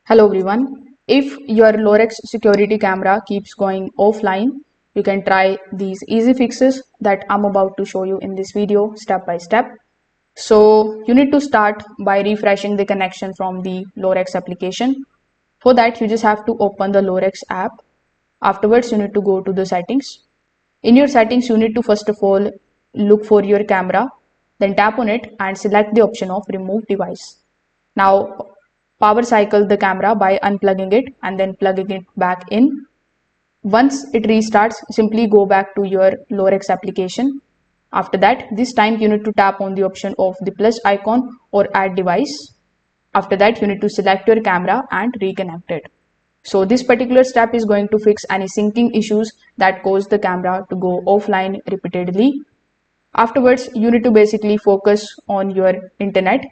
Hello everyone. If your Lorex security camera keeps going offline, you can try these easy fixes that I'm about to show you in this video step by step. So you need to start by refreshing the connection from the Lorex application. For that, you just have to open the Lorex app. Afterwards, you need to go to the settings. In your settings, you need to first of all look for your camera, then tap on it and select the option of remove device. Now power cycle the camera by unplugging it and then plugging it back in. Once it restarts, simply go back to your Lorex application. After that, this time you need to tap on the option of the plus icon or add device. After that, you need to select your camera and reconnect it. So this particular step is going to fix any syncing issues that cause the camera to go offline repeatedly. Afterwards, you need to basically focus on your internet.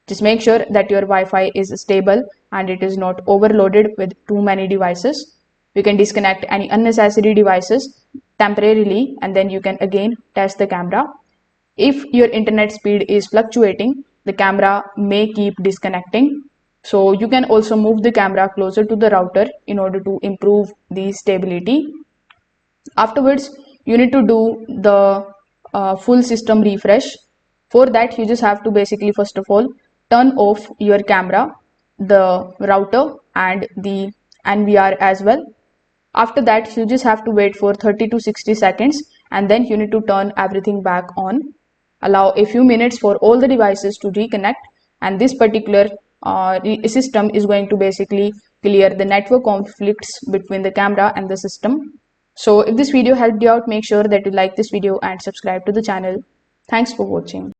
Just make sure that your Wi-Fi is stable and it is not overloaded with too many devices. You can disconnect any unnecessary devices temporarily and then you can again test the camera. If your internet speed is fluctuating, the camera may keep disconnecting. So you can also move the camera closer to the router in order to improve the stability. Afterwards, you need to do the full system refresh. For that, you just have to basically first of all turn off your camera, the router and the NVR as well. After that, you just have to wait for 30 to 60 seconds and then you need to turn everything back on. Allow a few minutes for all the devices to reconnect, and this particular system is going to basically clear the network conflicts between the camera and the system. So if this video helped you out, make sure that you like this video and subscribe to the channel. Thanks for watching.